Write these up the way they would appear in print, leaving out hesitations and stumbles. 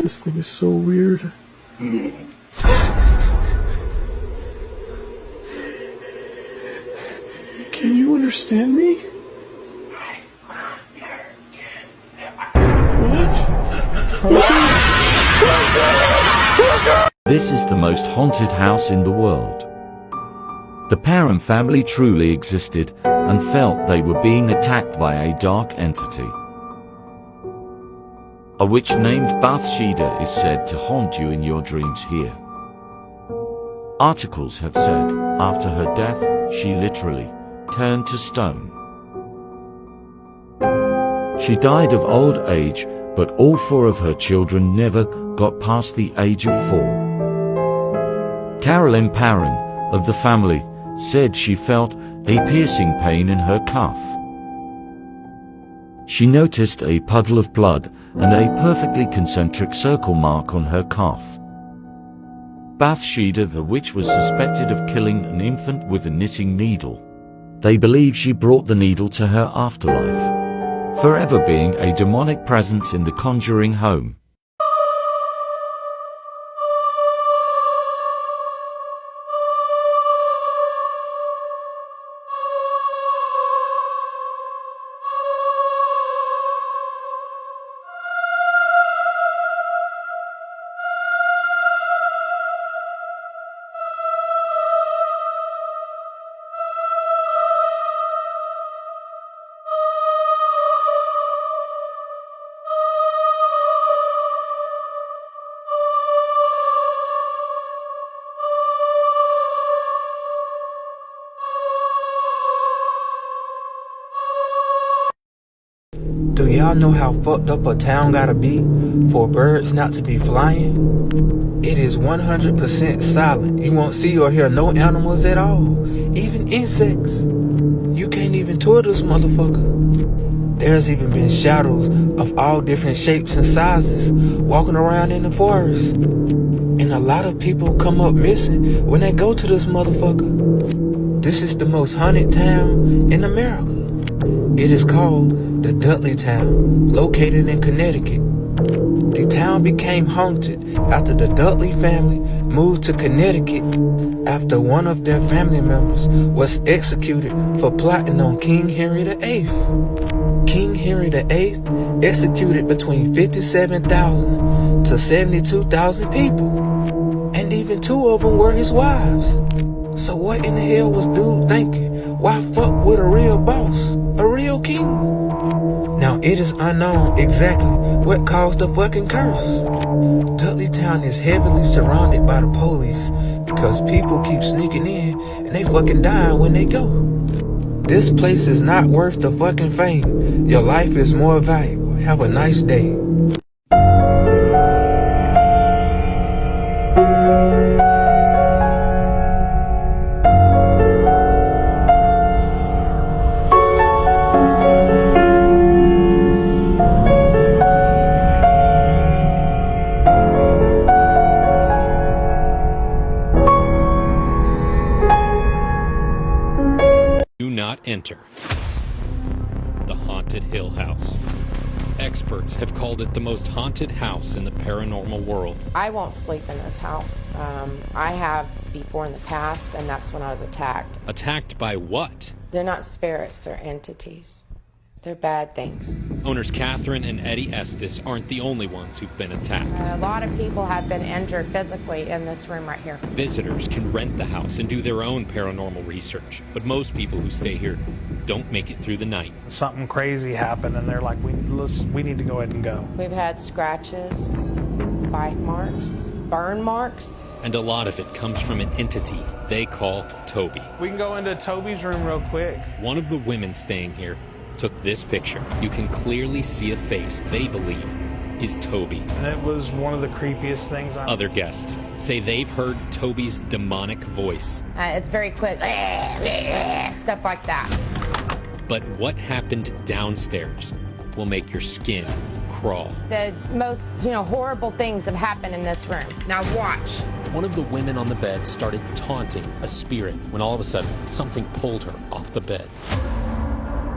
This thing is so weird. Can you understand me? What? This is the most haunted house in the world. The Perrin family truly existed and felt they were being attacked by a dark entity. A witch named Bathsheba is said to haunt you in your dreams here. Articles have said, after her death, she literally turned to stone. She died of old age, but all 4 of her children never got past the age of 4. Carolyn Perrin, of the family, said she felt a piercing pain in her calf. She noticed a puddle of blood and a perfectly concentric circle mark on her calf. Bathsheba the witch was suspected of killing an infant with a knitting needle. They believe she brought the needle to her afterlife, forever being a demonic presence in the conjuring home. Do y'all know how fucked up a town gotta be for birds not to be flying? It is 100% silent. You won't see or hear no animals at all, even insects. You can't even tour this motherfucker. There's even been shadows of all different shapes and sizes walking around in the forest. And a lot of people come up missing when they go to this motherfucker. This is the most haunted town in America. It is called the Dudley Town, located in Connecticut. The town became haunted after the Dudley family moved to Connecticut after one of their family members was executed for plotting on King Henry VIII. King Henry VIII executed between 57,000 to 72,000 people, and even 2 of them were his wives. So what in the hell was dude thinking? Why fuck with a real boss? A real king? Now it is unknown exactly what caused the fucking curse. Dudley Town is heavily surrounded by the police because people keep sneaking in and they fucking dying when they go. This place is not worth the fucking fame. Your life is more valuable. Have a nice day. Do not enter the Haunted Hill House. Experts have called it the most haunted house in the paranormal world. I won't sleep in this house. I have before in the past, and that's when I was attacked. Attacked by what? They're not spirits, they're entities. They're bad things. Owners Catherine and Eddie Estes aren't the only ones who've been attacked. A lot of people have been injured physically in this room right here. Visitors can rent the house and do their own paranormal research, but most people who stay here don't make it through the night. Something crazy happened and they're like, we need to go ahead and go. We've had scratches, bite marks, burn marks. And a lot of it comes from an entity they call Toby. We can go into Toby's room real quick. One of the women staying here took this picture. You can clearly see a face they believe is Toby. And it was one of the creepiest things I've... Other guests say they've heard Toby's demonic voice. It's very quick, stuff like that. But what happened downstairs will make your skin crawl. The most, horrible things have happened in this room. Now watch. One of the women on the bed started taunting a spirit when all of a sudden something pulled her off the bed.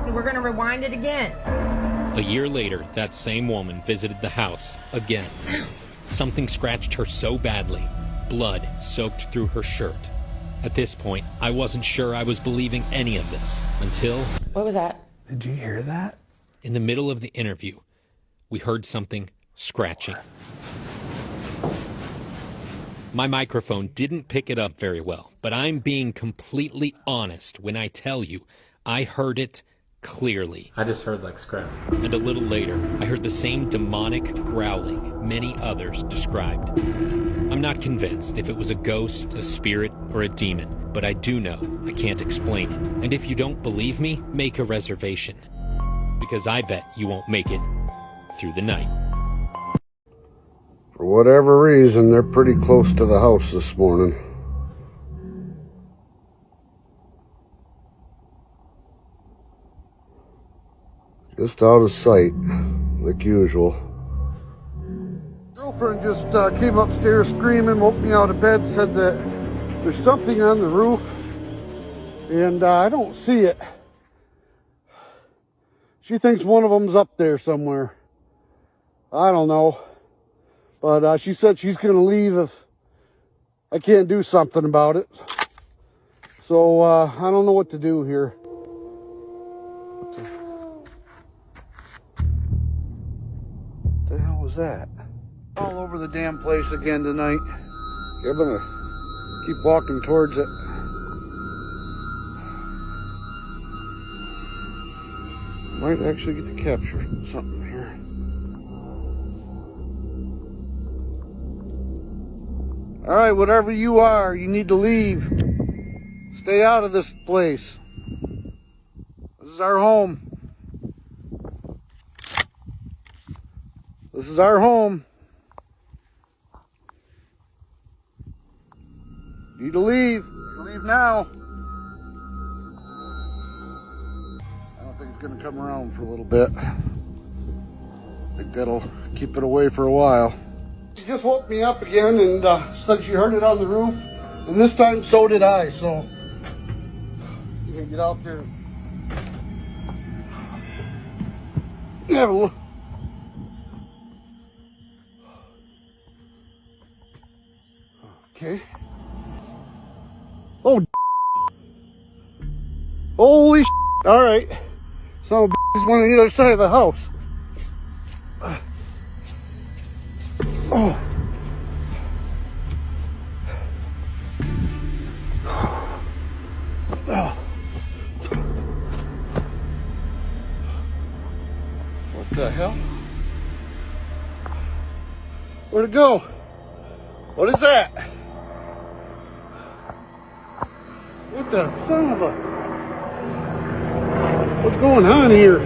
So we're gonna rewind it again. A year later, that same woman visited the house again. Something scratched her so badly, blood soaked through her shirt. At this point, I wasn't sure I was believing any of this until... What was that? Did you hear that? In the middle of the interview, we heard something scratching. My microphone didn't pick it up very well, but I'm being completely honest when I tell you I heard it clearly. I just heard like scratch. And a little later, I heard the same demonic growling many others described. I'm not convinced if it was a ghost, a spirit, or a demon, but I do know I can't explain it. And if you don't believe me, make a reservation, because I bet you won't make it through the night. For whatever reason, they're pretty close to the house this morning. Just out of sight, like usual. Girlfriend just came upstairs screaming, woke me out of bed, said that there's something on the roof, and I don't see it. She thinks one of them's up there somewhere. I don't know. But she said she's going to leave if I can't do something about it. So I don't know what to do here. What the hell was that? All over the damn place again tonight. I'm going to keep walking towards it. Might actually get to capture something here. All right, whatever you are, you need to leave. Stay out of this place. This is our home. This is our home. You need to leave. You leave now. I don't think it's going to come around for a little bit. I think that'll keep it away for a while. She just woke me up again and said she heard it on the roof, and this time so did I, so you can get out there and have a look. Okay. Oh, holy shit. All right. Son of a bitch is one on the other side of the house. Oh. Oh. What the hell? Where'd it go? What is that? What the son of a... What's going on here?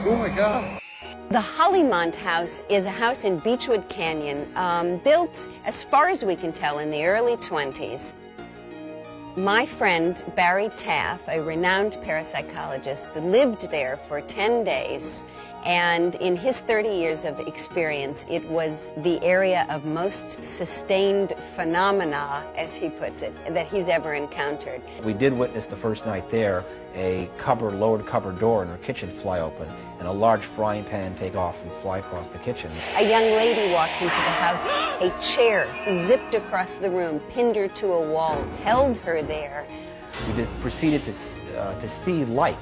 Oh my God. The Hollymont House is a house in Beechwood Canyon, built, as far as we can tell, in the early 20s. My friend Barry Taff, a renowned parapsychologist, lived there for 10 days, and in his 30 years of experience, it was the area of most sustained phenomena, as he puts it, that he's ever encountered. We did witness the first night there a lowered cupboard door in our kitchen fly open and a large frying pan take off and fly across the kitchen. A young lady walked into the house. A chair zipped across the room, pinned her to a wall, held her there. We proceeded to see light,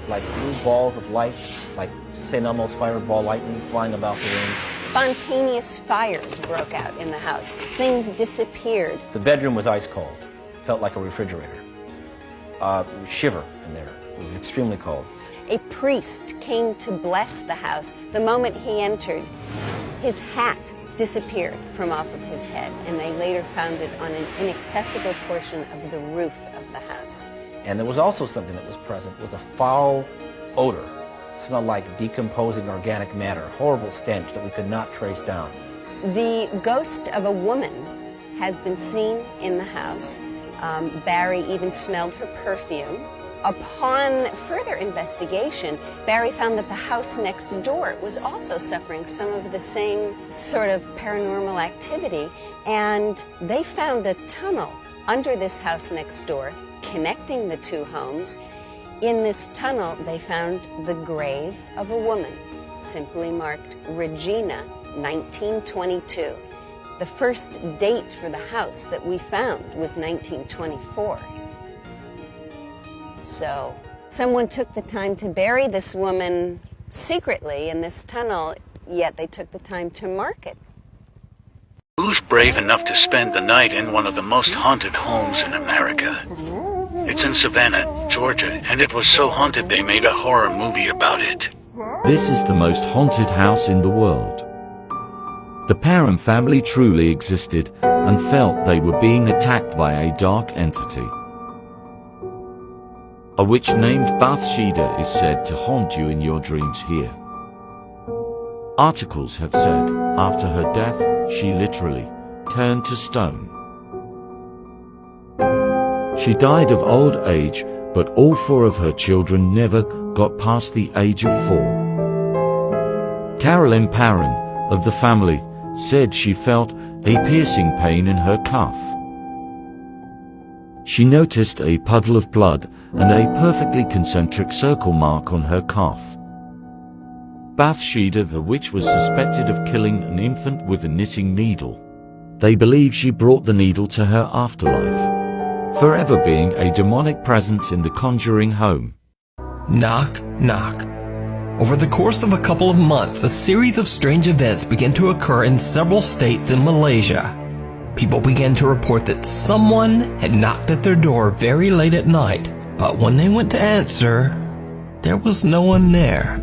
like blue balls of light, like St. Elmo's fireball lightning flying about the room. Spontaneous fires broke out in the house. Things disappeared. The bedroom was ice cold. Felt like a refrigerator. Shiver in there. It was extremely cold. A priest came to bless the house. The moment he entered, his hat disappeared from off of his head, and they later found it on an inaccessible portion of the roof of the house. And there was also something that was present. It was a foul odor. It smelled like decomposing organic matter, a horrible stench that we could not trace down. The ghost of a woman has been seen in the house. Barry even smelled her perfume. Upon further investigation, Barry found that the house next door was also suffering some of the same sort of paranormal activity, and they found a tunnel under this house next door connecting the two homes, In this tunnel, they found the grave of a woman, simply marked Regina, 1922. The first date for the house that we found was 1924. So, someone took the time to bury this woman secretly in this tunnel, yet they took the time to mark it. Who's brave enough to spend the night in one of the most haunted homes in America? It's in Savannah, Georgia, and it was so haunted they made a horror movie about it. This is the most haunted house in the world. The Parent family truly existed and felt they were being attacked by a dark entity. A witch named Bathsheba is said to haunt you in your dreams here. Articles have said, after her death, she literally turned to stone. She died of old age, but all 4 of her children never got past the age of 4. Carolyn Parent, of the family, said she felt a piercing pain in her calf. She noticed a puddle of blood and a perfectly concentric circle mark on her calf. Bathsheba the witch was suspected of killing an infant with a knitting needle. They believe she brought the needle to her afterlife, forever being a demonic presence in the conjuring home. Knock, knock. Over the course of a couple of months, a series of strange events began to occur in several states in Malaysia. People began to report that someone had knocked at their door very late at night, but when they went to answer, there was no one there.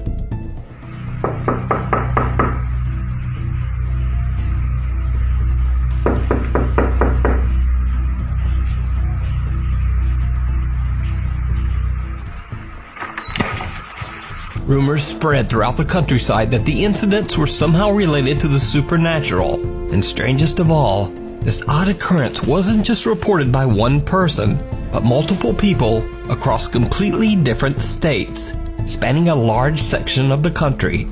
Rumors spread throughout the countryside that the incidents were somehow related to the supernatural. And strangest of all, this odd occurrence wasn't just reported by one person, but multiple people across completely different states, spanning a large section of the country.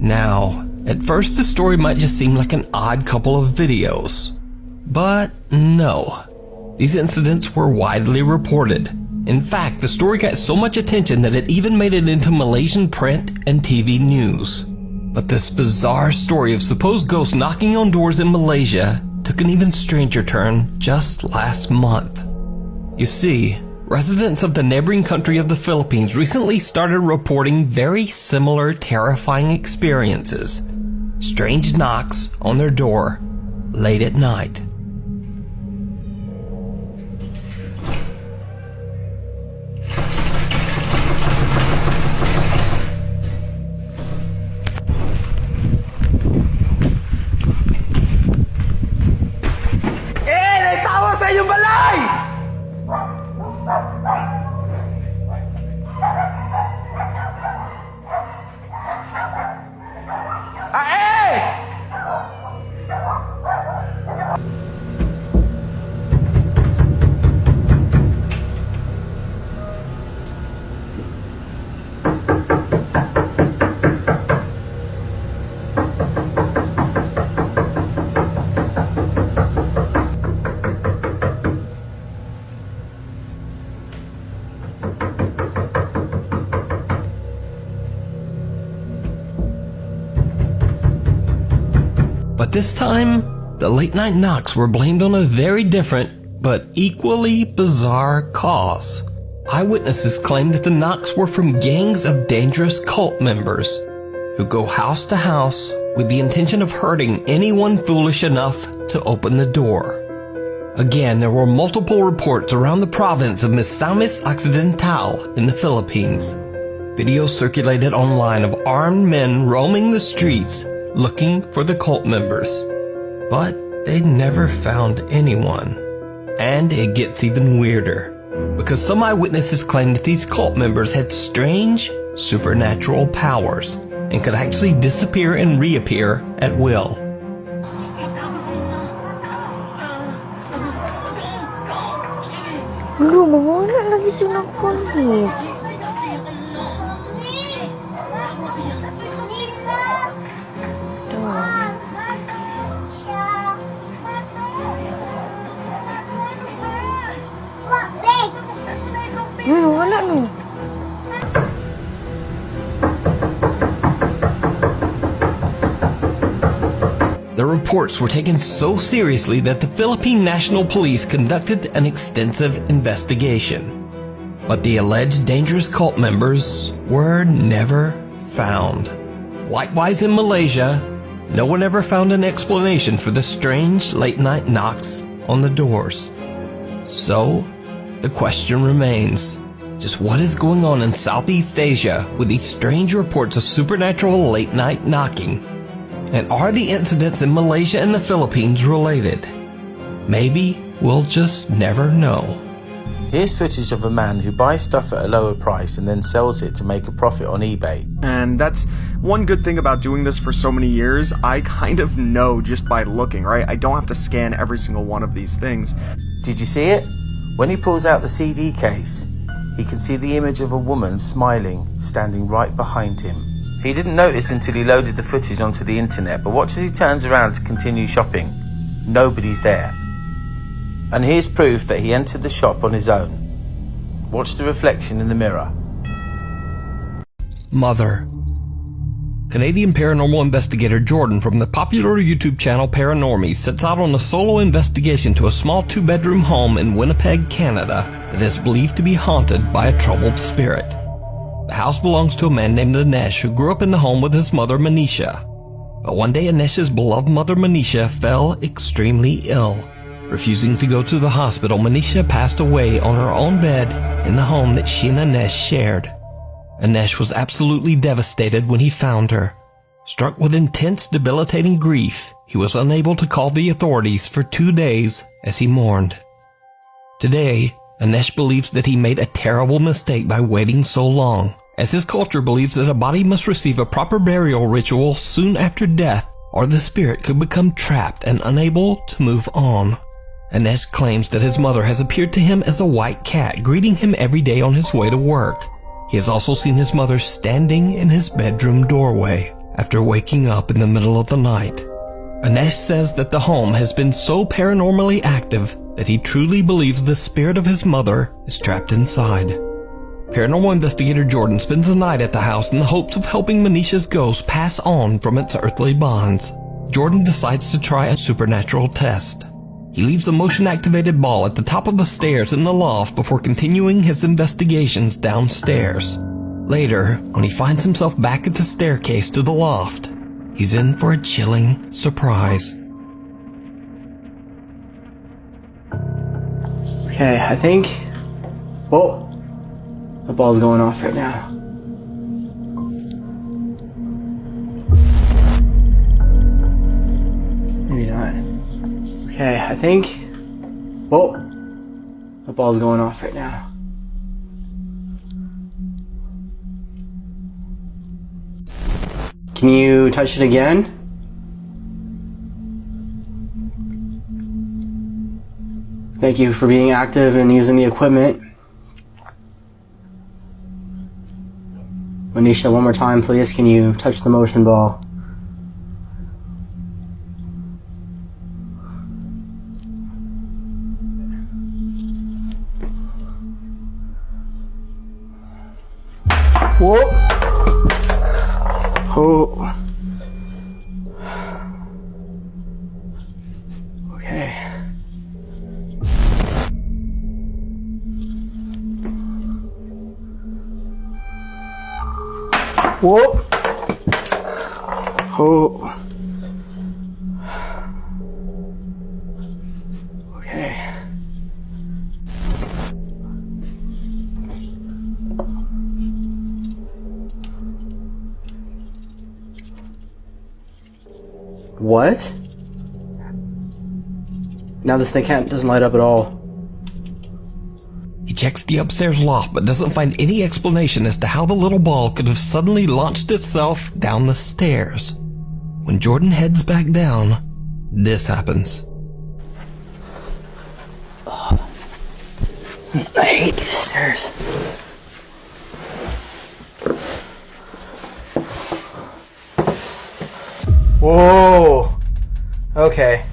Now, at first the story might just seem like an odd couple of videos. But no. These incidents were widely reported. In fact, the story got so much attention that it even made it into Malaysian print and TV news. But this bizarre story of supposed ghosts knocking on doors in Malaysia took an even stranger turn just last month. You see, residents of the neighboring country of the Philippines recently started reporting very similar terrifying experiences. Strange knocks on their door late at night. But this time, the late night knocks were blamed on a very different, but equally bizarre cause. Eyewitnesses claimed that the knocks were from gangs of dangerous cult members who go house to house with the intention of hurting anyone foolish enough to open the door. Again, there were multiple reports around the province of Misamis Occidental in the Philippines. Videos circulated online of armed men roaming the streets looking for the cult members. But they never found anyone. And it gets even weirder, because some eyewitnesses claim that these cult members had strange supernatural powers and could actually disappear and reappear at will. Lu, mawala lagi silang konhit. Wala no. The reports were taken so seriously that the Philippine National Police conducted an extensive investigation. But the alleged dangerous cult members were never found. Likewise in Malaysia, no one ever found an explanation for the strange late-night knocks on the doors. So, the question remains, just what is going on in Southeast Asia with these strange reports of supernatural late-night knocking? And are the incidents in Malaysia and the Philippines related? Maybe we'll just never know. Here's footage of a man who buys stuff at a lower price and then sells it to make a profit on eBay. And that's one good thing about doing this for so many years. I kind of know just by looking, right? I don't have to scan every single one of these things. Did you see it? When he pulls out the CD case, he can see the image of a woman smiling, standing right behind him. He didn't notice until he loaded the footage onto the internet, but watch as he turns around to continue shopping. Nobody's there. And here's proof that he entered the shop on his own. Watch the reflection in the mirror. Mother. Canadian paranormal investigator Jordan from the popular YouTube channel Paranormies sets out on a solo investigation to a small 2-bedroom home in Winnipeg, Canada that is believed to be haunted by a troubled spirit. The house belongs to a man named Anesh who grew up in the home with his mother Manisha. But one day Anesh's beloved mother Manisha fell extremely ill. Refusing to go to the hospital, Manisha passed away on her own bed in the home that she and Anesh shared. Anesh was absolutely devastated when he found her. Struck with intense, debilitating grief, he was unable to call the authorities for 2 days as he mourned. Today, Anesh believes that he made a terrible mistake by waiting so long, as his culture believes that a body must receive a proper burial ritual soon after death, or the spirit could become trapped and unable to move on. Anesh claims that his mother has appeared to him as a white cat, greeting him every day on his way to work. He has also seen his mother standing in his bedroom doorway after waking up in the middle of the night. Anesh says that the home has been so paranormally active that he truly believes the spirit of his mother is trapped inside. Paranormal investigator Jordan spends the night at the house in the hopes of helping Manisha's ghost pass on from its earthly bonds. Jordan decides to try a supernatural test. He leaves a motion-activated ball at the top of the stairs in the loft before continuing his investigations downstairs. Later, when he finds himself back at the staircase to the loft, he's in for a chilling surprise. Okay, I think... Whoa! The ball's going off right now. Maybe not. Okay, I think... Whoa! The ball's going off right now. Can you touch it again? Thank you for being active and using the equipment. Manisha, one more time, please. Can you touch the motion ball? Whoa! Oh. Okay. Whoa! Oh. What? Now this thing doesn't light up at all. He checks the upstairs loft but doesn't find any explanation as to how the little ball could have suddenly launched itself down the stairs. When Jordan heads back down, this happens. Oh, I hate these stairs. Whoa! Okay.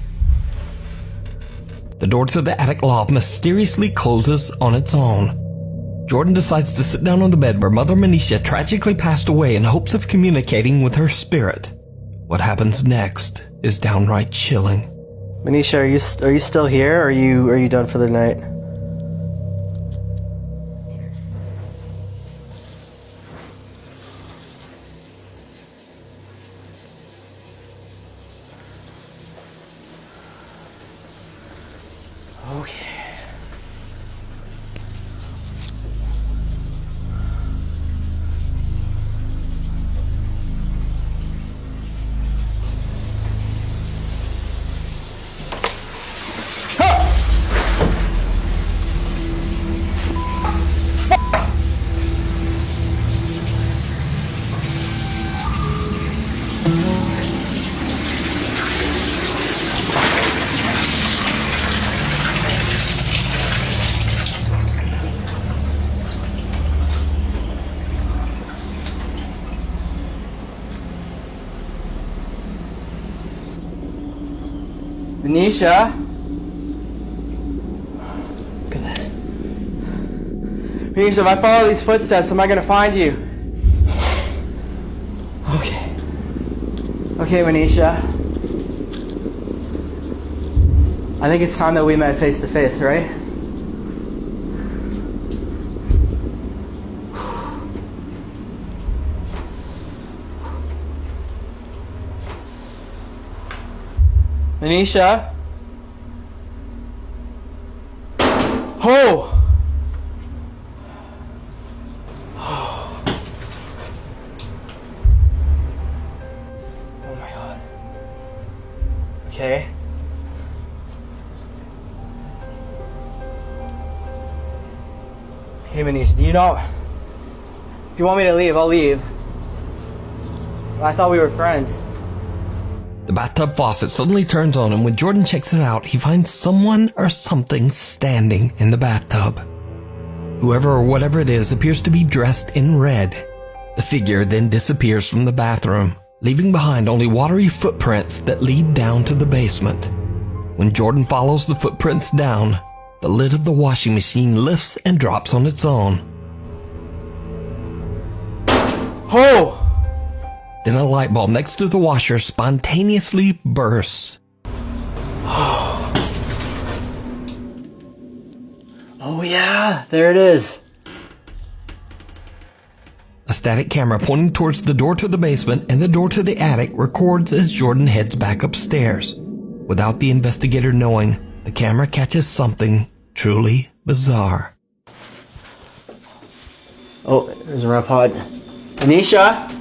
The door to the attic loft mysteriously closes on its own. Jordan decides to sit down on the bed where Mother Manisha tragically passed away in hopes of communicating with her spirit. What happens next is downright chilling. Manisha, are you still here? Or are you done for the night? Okay. Manisha? Look at this. Manisha, if I follow these footsteps, am I gonna find you? Okay. Okay, Manisha. I think it's time that we met face to face, right? Manisha? Oh! Oh my god. Okay. Okay, Manisha, do you know... If you want me to leave, I'll leave. I thought we were friends. The bathtub faucet suddenly turns on, and when Jordan checks it out, he finds someone or something standing in the bathtub. Whoever or whatever it is appears to be dressed in red. The figure then disappears from the bathroom, leaving behind only watery footprints that lead down to the basement. When Jordan follows the footprints down, the lid of the washing machine lifts and drops on its own. Oh! Then a light bulb next to the washer spontaneously bursts. Oh yeah, there it is. A static camera pointing towards the door to the basement and the door to the attic records as Jordan heads back upstairs. Without the investigator knowing, the camera catches something truly bizarre. Oh, there's a REM pod. Manisha?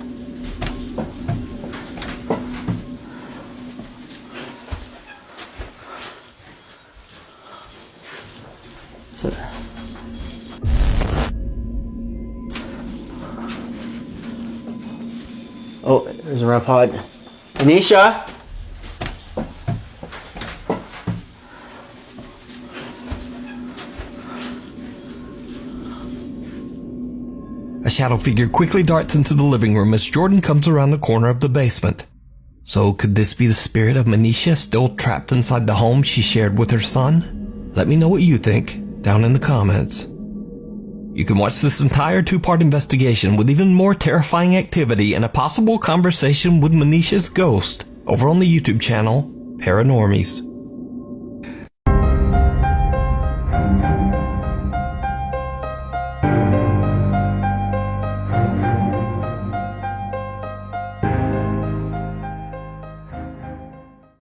Oh, there's a REM pod. Manisha? A shadow figure quickly darts into the living room as Jordan comes around the corner of the basement. So could this be the spirit of Manisha still trapped inside the home she shared with her son? Let me know what you think down in the comments. You can watch this entire 2-part investigation with even more terrifying activity and a possible conversation with Manisha's ghost over on the YouTube channel Paranormies.